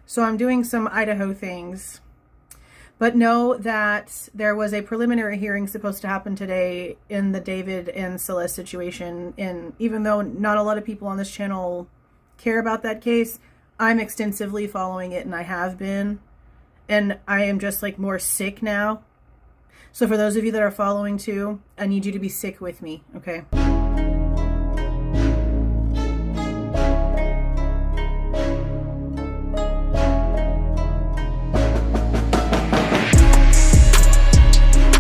So I'm doing some Idaho things. But know that there was a preliminary hearing supposed to happen today in the David and Celeste situation. And even though not a lot of people on this channel care about that case, I'm extensively following it, and I have been. And I am just like more sick now. So for those of you that are following too, I need you to be sick with me, okay?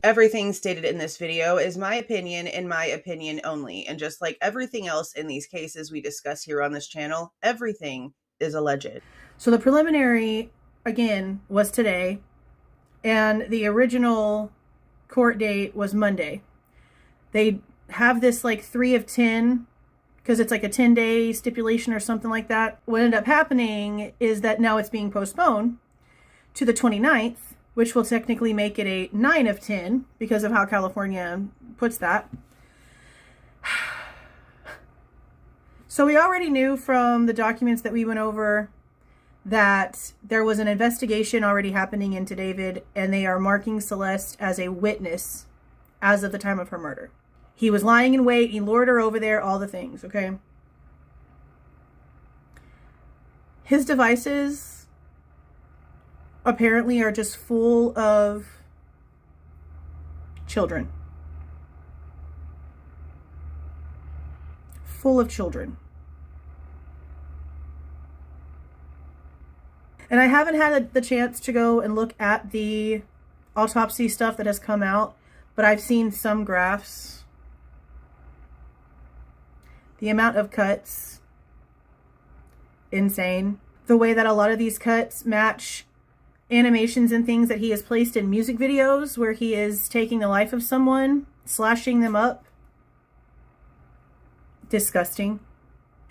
Everything stated in this video is my opinion and my opinion only. And just like everything else in these cases we discuss here on this channel, everything is alleged. So the preliminary, again, was today. And the original court date was Monday. They have this like 3 of 10, because it's like a 10-day stipulation or something like that. What ended up happening is that now it's being postponed to the 29th. Which will technically make it a 9 of 10 because of how California puts that. So we already knew from the documents that we went over that there was an investigation already happening into David, and they are marking Celeste as a witness as of the time of her murder. He was lying in wait, he lured her over there, all the things, okay? His devices apparently are just full of children. Full of children. And I haven't had the chance to go and look at the autopsy stuff that has come out, but I've seen some graphs. The amount of cuts, insane. The way that a lot of these cuts match animations and things that he has placed in music videos where he is taking the life of someone, slashing them up. Disgusting.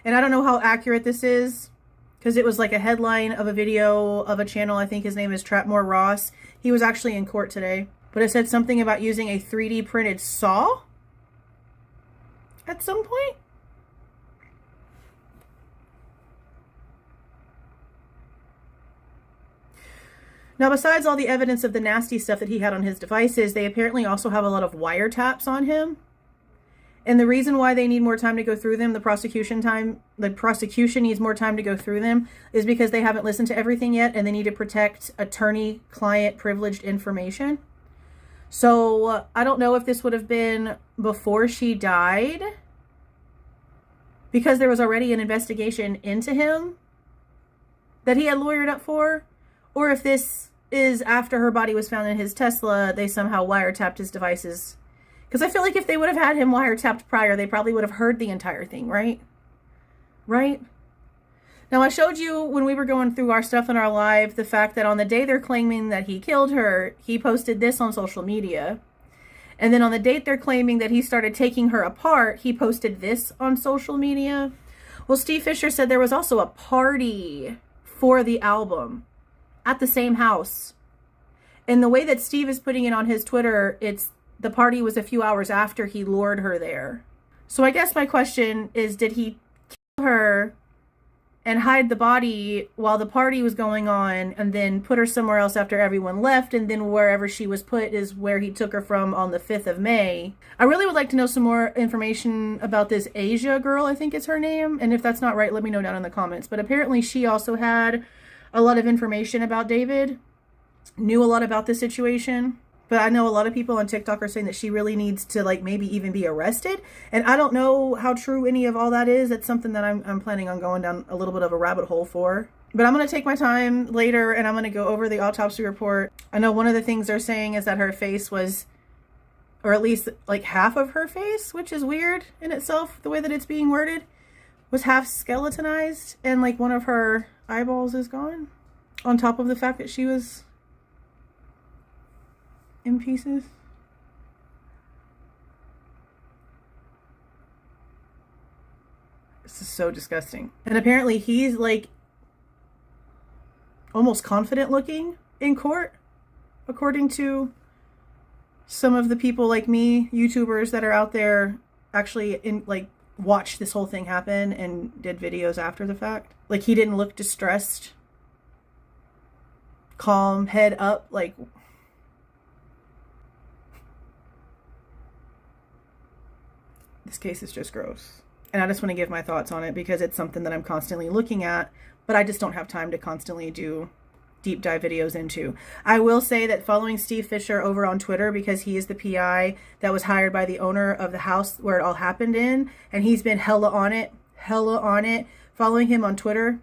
And I don't know how accurate this is, because it was like a headline of a video of a channel, I think his name is Trapmore Ross. He was actually in court today. But it said something about using a 3D printed saw at some point. Now, besides all the evidence of the nasty stuff that he had on his devices, they apparently also have a lot of wiretaps on him. And the reason why they need more time to go through them, the prosecution needs more time to go through them, is because they haven't listened to everything yet, and they need to protect attorney-client privileged information. So I don't know if this would have been before she died, because there was already an investigation into him that he had lawyered up for, or if this is after her body was found in his Tesla, they somehow wiretapped his devices. Because I feel like if they would have had him wiretapped prior, they probably would have heard the entire thing, right? Right? Now, I showed you when we were going through our stuff in our live, the fact that on the day they're claiming that he killed her, he posted this on social media. And then on the date they're claiming that he started taking her apart, he posted this on social media. Well, Steve Fisher said there was also a party for the album at the same house. And the way that Steve is putting it on his Twitter, the party was a few hours after he lured her there. So I guess my question is, did he kill her and hide the body while the party was going on, and then put her somewhere else after everyone left, and then wherever she was put is where he took her from on the 5th of May? I really would like to know some more information about this Asia girl, I think is her name. And if that's not right, let me know down in the comments. But apparently she also had a lot of information about David, knew a lot about this situation. But I know a lot of people on TikTok are saying that she really needs to like maybe even be arrested. And I don't know how true any of all that is. That's something that I'm planning on going down a little bit of a rabbit hole for. But I'm going to take my time later and I'm going to go over the autopsy report. I know one of the things they're saying is that her face was, or at least like half of her face, which is weird in itself, the way that it's being worded, was half skeletonized, and like one of her eyeballs is gone, on top of the fact that she was in pieces. This is so disgusting. And apparently he's like almost confident looking in court, according to some of the people like me, YouTubers that are out there actually watched this whole thing happen and did videos after the fact. Like, he didn't look distressed calm, head up, like, this case is just gross. And I just want to give my thoughts on it because it's something that I'm constantly looking at, but I just don't have time to constantly do deep dive videos into. I will say that following Steve Fisher over on Twitter, because he is the PI that was hired by the owner of the house where it all happened in, and he's been hella on it, following him on Twitter.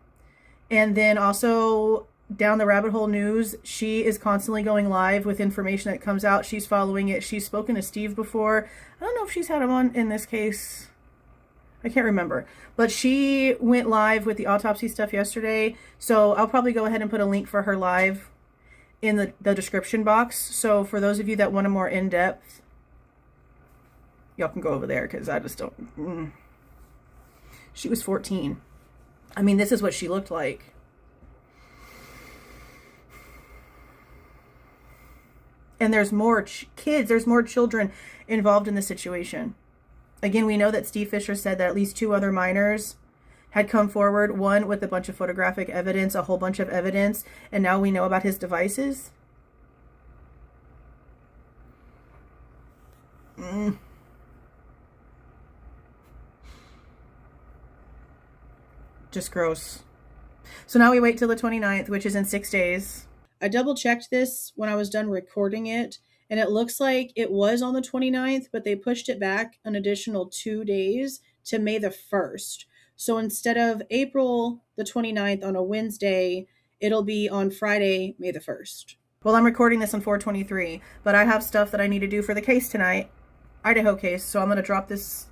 And then also Down the Rabbit Hole News, she is constantly going live with information that comes out. She's following it. She's spoken to Steve before. I don't know if she's had him on in this case. I can't remember. But she went live with the autopsy stuff yesterday. So I'll probably go ahead and put a link for her live in the description box. So for those of you that want a more in-depth, y'all can go over there because I just don't. She was 14. I mean, this is what she looked like. And there's more kids, there's more children involved in the situation. Again, we know that Steve Fisher said that at least 2 other minors had come forward, one with a bunch of photographic evidence, a whole bunch of evidence, and now we know about his devices. Just gross. So now we wait till the 29th, which is in 6 days. I double checked this when I was done recording it, and it looks like it was on the 29th, but they pushed it back an additional 2 days to May the 1st. So instead of April the 29th on a Wednesday, it'll be on Friday, May the 1st. Well, I'm recording this on 4/23, but I have stuff that I need to do for the case tonight, Idaho case, so I'm going to drop this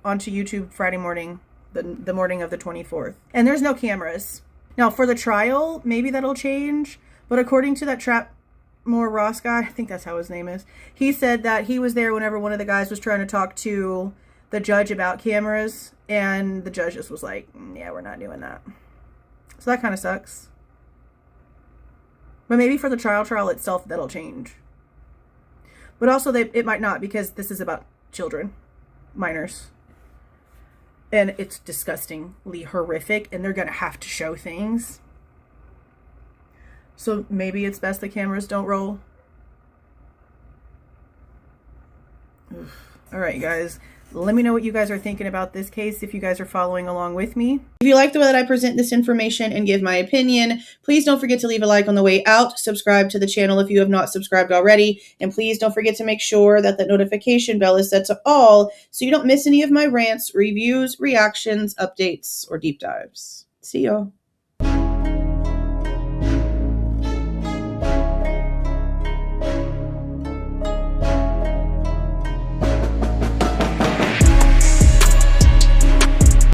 onto YouTube Friday morning, the morning of the 24th. And there's no cameras. Now, for the trial, maybe that'll change, but according to that Trapmore Ross guy, I think that's how his name is, he said that he was there whenever one of the guys was trying to talk to the judge about cameras, and the judge just was like, yeah, we're not doing that. So that kind of sucks. But maybe for the trial itself, that'll change. But also, it might not, because this is about children, minors. And it's disgustingly horrific, and they're going to have to show things. So maybe it's best the cameras don't roll. All right, guys. Let me know what you guys are thinking about this case if you guys are following along with me. If you like the way that I present this information and give my opinion, please don't forget to leave a like on the way out. Subscribe to the channel if you have not subscribed already. And please don't forget to make sure that the notification bell is set to all so you don't miss any of my rants, reviews, reactions, updates, or deep dives. See y'all.